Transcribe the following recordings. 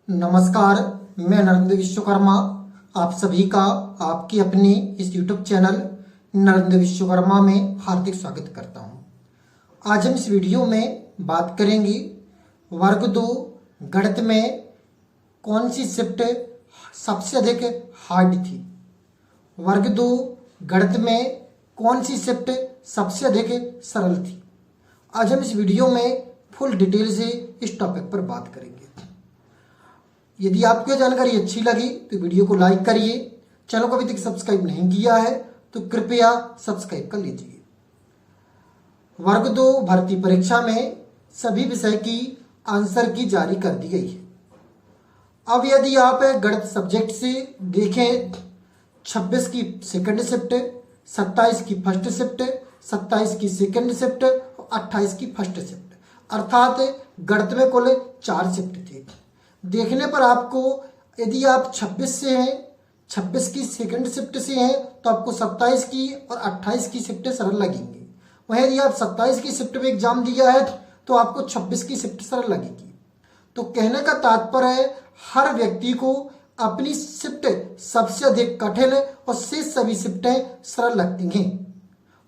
नमस्कार, मैं नरेंद्र विश्वकर्मा आप सभी का आपके अपने इस YouTube चैनल नरेंद्र विश्वकर्मा में हार्दिक स्वागत करता हूं। आज हम इस वीडियो में बात करेंगे वर्ग 2 गणित में कौन सी शिफ्ट सबसे अधिक हार्ड थी। वर्ग 2 गणित में कौन सी शिफ्ट सबसे अधिक सरल थी। आज हम इस वीडियो में फुल डिटेल से इस टॉपिक पर बात करेंगे। यदि आपको यह जानकारी अच्छी लगी तो वीडियो को लाइक करिए। चैनल को अभी तक सब्सक्राइब नहीं किया है तो कृपया सब्सक्राइब कर लीजिए। वर्ग 2 भर्ती परीक्षा में सभी विषय की आंसर की जारी कर दी गई है। अब यदि आप गणित सब्जेक्ट से देखें, 26 की सेकंड शिफ्ट, 27 की फर्स्ट शिफ्ट, 27 की सेकंड शिफ्ट और 28 की फर्स्ट शिफ्ट, अर्थात गणित में कुल 4 शिफ्ट थे। देखने पर आपको यदि आप 26 से हैं, 26 की सेकंड शिफ्ट से हैं तो आपको 27 की और 28 की शिफ्ट सरल लगेंगी। वहीं यदि आप 27 की शिफ्ट में एग्जाम दिया है तो आपको 26 की शिफ्ट सरल लगेगी। तो कहने का तात्पर्य है हर व्यक्ति को अपनी शिफ्ट सबसे अधिक कठिन और शेष सभी शिफ्टें सरल लगती हैं।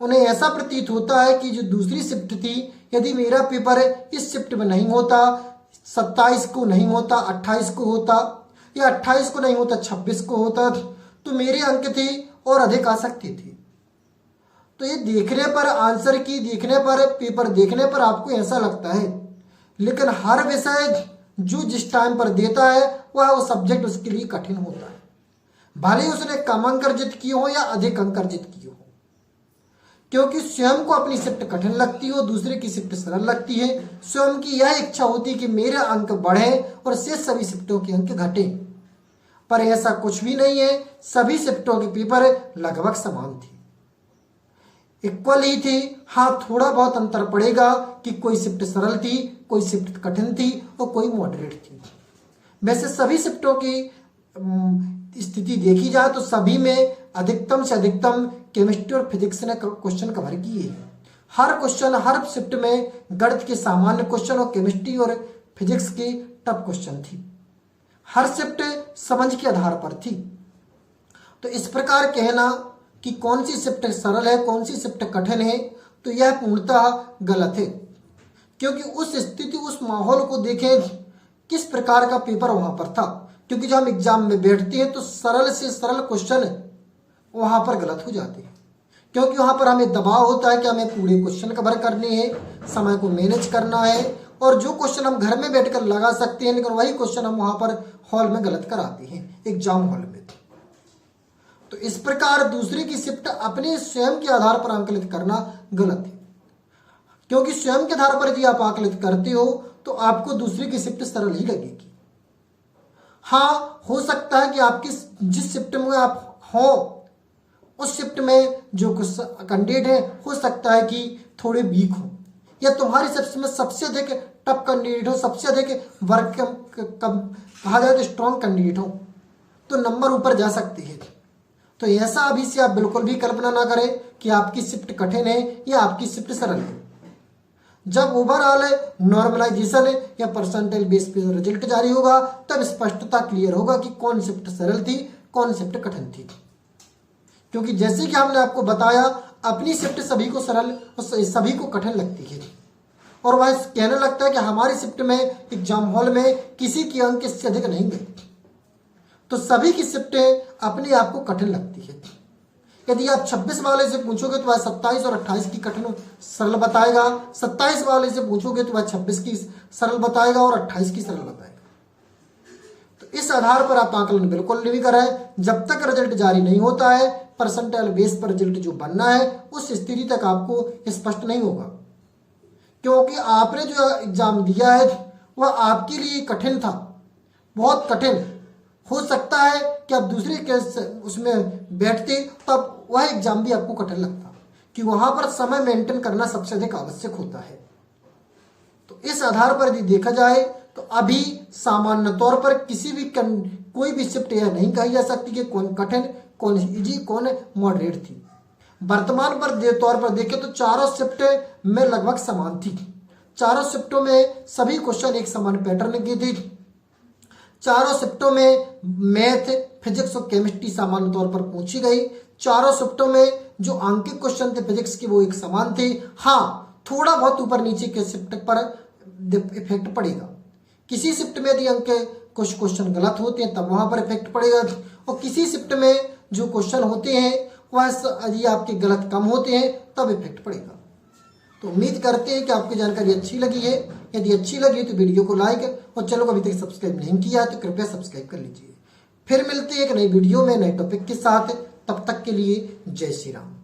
उन्हें ऐसा प्रतीत होता है कि जो दूसरी शिफ्ट थी, यदि मेरा पेपर इस शिफ्ट में नहीं होता, 27 को नहीं होता 28 को होता, या 28 को नहीं होता 26 को होता, तो मेरे अंक थे और अधिक आ सकते थे। तो ये देखने पर आंसर की देखने पर पेपर देखने पर आपको ऐसा लगता है, लेकिन हर विषय जो जिस टाइम पर देता है वह वो सब्जेक्ट उसके लिए कठिन होता है। भले ही उसने कम अंक अर्जित किए हो या अधिक अंक अर्जित किए हो, क्योंकि स्वयं को अपनी शिफ्ट कठिन लगती हो, दूसरे की शिफ्ट सरल लगती है। स्वयं की यह इच्छा होती है कि मेरे अंक बढ़े और शेष सभी शिफ्टों के अंक घटे, पर ऐसा कुछ भी नहीं है। सभी शिफ्टों के पेपर लगभग समान थे, इक्वल ही थे। हाँ, थोड़ा बहुत अंतर पड़ेगा कि कोई शिफ्ट सरल थी, कोई शिफ्ट कठिन थी और कोई मॉडरेट थी। वैसे सभी शिफ्टों की स्थिति देखी जाए तो सभी में अधिकतम से अधिकतम केमिस्ट्री और फिजिक्स ने क्वेश्चन कवर किए हैं। हर क्वेश्चन हर शिफ्ट में गणित के सामान्य क्वेश्चन और केमिस्ट्री और फिजिक्स की टफ क्वेश्चन थी। हर शिफ्ट समझ के आधार पर थी। तो इस प्रकार कहना कि कौन सी शिफ्ट सरल है, कौन सी शिफ्ट कठिन है, तो यह पूर्णतः गलत है। क्योंकि उस स्थिति उस माहौल को देखें किस प्रकार का पेपर वहां पर था। क्योंकि जब हम एग्जाम में बैठते हैं तो सरल से सरल क्वेश्चन वहां पर गलत हो जाते हैं, क्योंकि वहां पर हमें दबाव होता है कि हमें पूरे क्वेश्चन कवर करने हैं, समय को मैनेज करना है, और जो क्वेश्चन हम घर में बैठकर लगा सकते हैं लेकिन वही क्वेश्चन हम वहां पर हॉल में गलत कराते हैं, एग्जाम हॉल में। तो इस प्रकार दूसरे की शिफ्ट अपने स्वयं के आधार पर आंकलित करना गलत है, क्योंकि स्वयं के आधार पर यदि आप आंकलित करते हो तो आपको दूसरे की शिफ्ट सरल ही लगेगी। हाँ, हो सकता है कि आपकी जिस शिफ्ट में आप हो उस शिफ्ट में जो कुछ कैंडिडेट है हो सकता है कि थोड़े वीक हो, या तुम्हारी शिफ्ट में सबसे अधिक टफ कैंडिडेट हो, सबसे अधिक वर्क कम कहा जाए तो स्ट्रॉन्ग कैंडिडेट हो, तो नंबर ऊपर जा सकते हैं। तो ऐसा अभी से आप बिल्कुल भी कल्पना ना करें कि आपकी शिफ्ट कठिन है या आपकी शिफ्ट सरल है। जब ओवरऑल नॉर्मलाइजेशन या परसेंटाइल बेस पे रिजल्ट जारी होगा तब स्पष्टता क्लियर होगा कि कौन शिफ्ट सरल थी, कौन शिफ्ट कठिन थी। क्योंकि जैसे कि हमने आपको बताया, अपनी शिफ्ट सभी को सरल और सभी को कठिन लगती है, और वह कहने लगता है कि हमारी शिफ्ट में एग्जाम हॉल में किसी की अंक इससे अधिक नहीं गए। तो सभी की शिफ्टें अपने आप को कठिन लगती है। यदि आप 26 वाले से पूछोगे तो वह 27 और 28 की कठिन सरल बताएगा, 27 वाले से पूछोगे तो वह 26 की सरल बताएगा और 28 की सरल बताएगा। तो इस आधार पर आप आकलन बिल्कुल नहीं करें। जब तक रिजल्ट जारी नहीं होता है, परसेंटाइल बेस पर रिजल्ट जो बनना है उस स्थिति तक आपको स्पष्ट नहीं होगा, क्योंकि आपने जो एग्जाम दिया है वह आपके लिए कठिन था, बहुत कठिन। हो सकता है कि आप दूसरे के उसमें बैठते तब वह एग्जाम भी आपको कठिन लगता, कि वहां पर समय मेंटेन करना सबसे अधिक आवश्यक होता है। तो इस आधार पर यदि देखा जाए तो अभी सामान्य तौर पर किसी भी कोई भी शिफ्ट यह नहीं कही जा सकती कि कौन कठिन, कौन इजी, कौन मॉडरेट थी। वर्तमान पर तौर पर देखें तो चारों शिफ्ट में लगभग समान थी। चारों शिफ्टों में सभी क्वेश्चन एक समान पैटर्न के थे। चारों शिफ्टों में मैथ, फिजिक्स और केमिस्ट्री सामान्य तौर पर पूछी गई। चारों शिफ्टों में जो आंकिक क्वेश्चन थे फिजिक्स के वो एक समान थे। हाँ, थोड़ा बहुत ऊपर नीचे के शिफ्ट पर इफेक्ट पड़ेगा। किसी शिफ्ट में यदि अंक कुछ क्वेश्चन गलत होते हैं तब वहां पर इफेक्ट पड़ेगा, और किसी शिफ्ट में जो क्वेश्चन होते हैं वह यदि आपके गलत कम होते हैं तब इफेक्ट पड़ेगा। तो उम्मीद करते हैं कि आपको जानकारी अच्छी लगी है। यदि अच्छी लगी तो वीडियो को लाइक और चैनल को अभी तक सब्सक्राइब नहीं किया तो कृपया सब्सक्राइब कर लीजिए। फिर मिलते हैं एक नई वीडियो में नए टॉपिक के साथ। तब तक के लिए जय श्री राम।